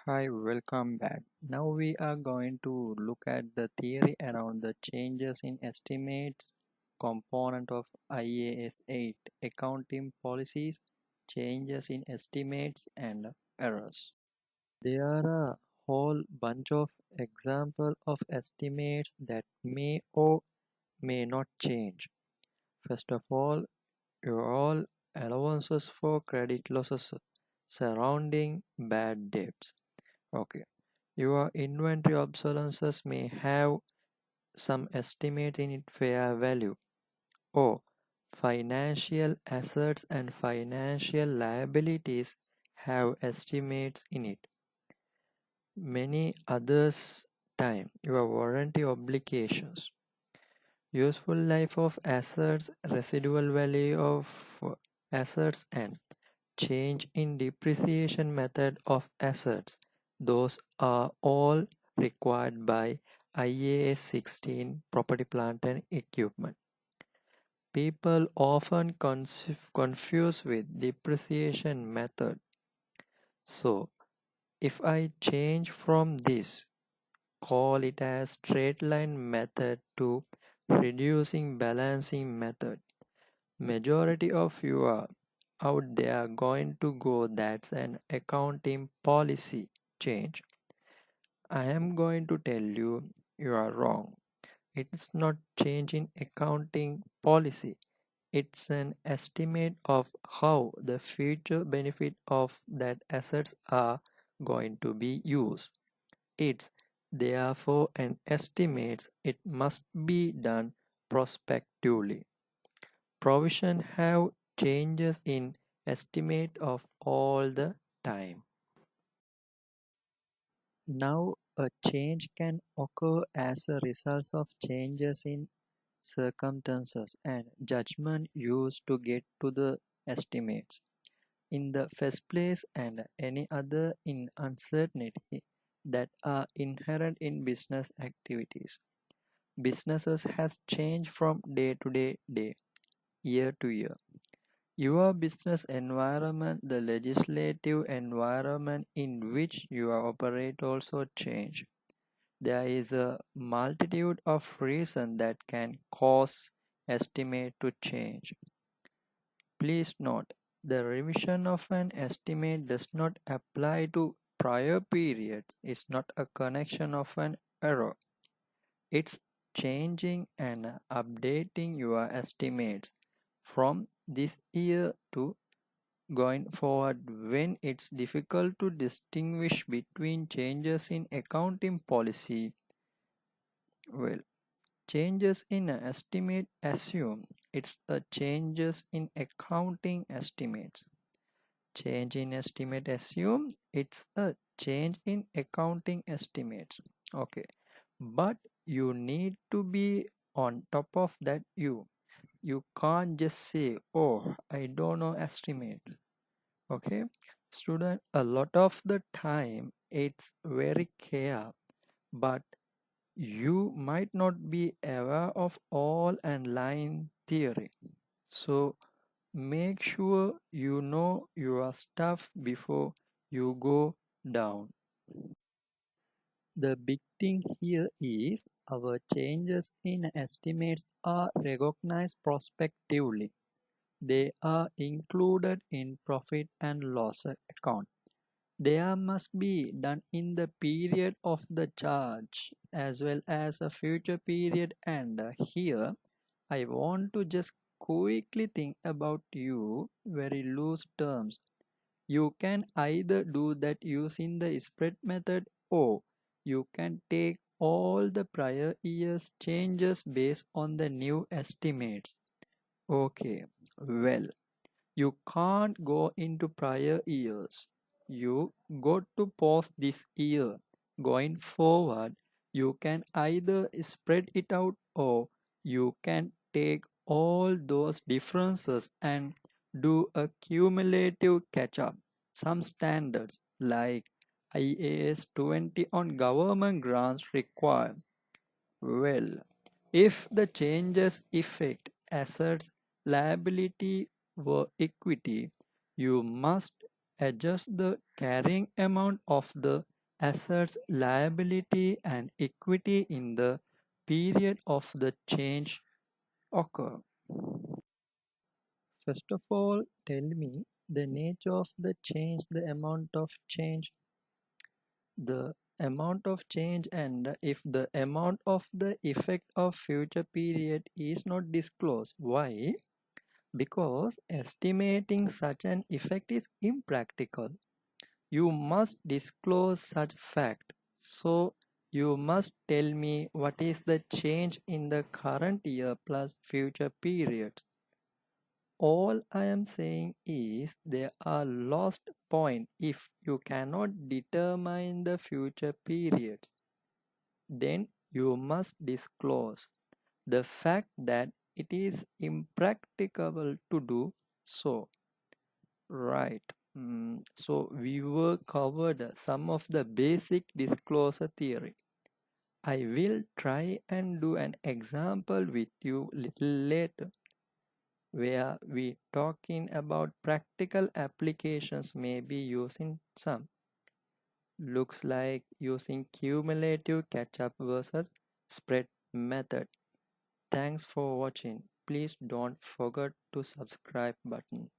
Hi, welcome back. Now we are going to look at the theory around the changes in estimates component of IAS 8 accounting policies, changes in estimates and errors. There are a whole bunch of examples of estimates that may or may not change. First of all, all allowances for credit losses surrounding bad debts. Okay. Your inventory obsolescence may have some estimate in its fair value, or financial assets and financial liabilities have estimates in it. Many others time your warranty obligations, useful life of assets, residual value of assets, and change in depreciation method of assets. Those are all required by IAS 16 property plant and equipment. People often confuse with depreciation method. So if I change from this, call it as straight line method to reducing balancing method. Majority of you are out there going to go that's an accounting policy change. I am going to tell you you are wrong. It's not change in accounting policy. It's an estimate of how the future benefit of that assets are going to be used. It's therefore an estimate. It must be done prospectively. Provision have changes in estimate of all the time. Now a change can occur as a result of changes in circumstances and judgment used to get to the estimates in the first place and any other in uncertainty that are inherent in business activities. Businesses has changed from day to day, year to year. Your business environment, the legislative environment in which you operate also change. There is a multitude of reasons that can cause estimate to change. Please note, the revision of an estimate does not apply to prior periods. It's not a connection of an error. It's changing and updating your estimates from this year to going forward when it's difficult to distinguish between changes in accounting policy. Well, changes in an estimate assume it's a changes in accounting estimates. Change in estimate assume it's a change in accounting estimates. Okay, but you need to be on top of that. You can't just say, oh, I don't know estimate. Okay, student, a lot of the time it's very clear, but you might not be aware of all and line theory. So make sure you know your stuff before you go down. The big thing here is our changes in estimates are recognized prospectively. They are included in profit and loss account. They must be done in the period of the charge as well as a future period, and here I want to just quickly think about you very loose terms. You can either do that using the spread method, or you can take all the prior year's changes based on the new estimates. Okay, well, you can't go into prior years. You got to post this year. Going forward, you can either spread it out, or you can take all those differences and do a cumulative catch up. Some standards like IAS 20 on government grants require, well, if the changes affect assets, liability, or equity, you must adjust the carrying amount of the assets, liability, and equity in the period of the change occur. First of all, tell me the nature of the change, the amount of change, and if the amount of the effect of future period is not disclosed. Why? Because estimating such an effect is impractical. You must disclose such fact. So you must tell me what is the change in the current year plus future periods. All I am saying is there are lost points if you cannot determine the future periods. Then you must disclose the fact that it is impracticable to do so. Right. So we were covered some of the basic disclosure theory. I will try and do an example with you little later where we talking about practical applications, maybe using some. Looks like using cumulative catch-up versus spread method. Thanks for watching. Please don't forget to subscribe button.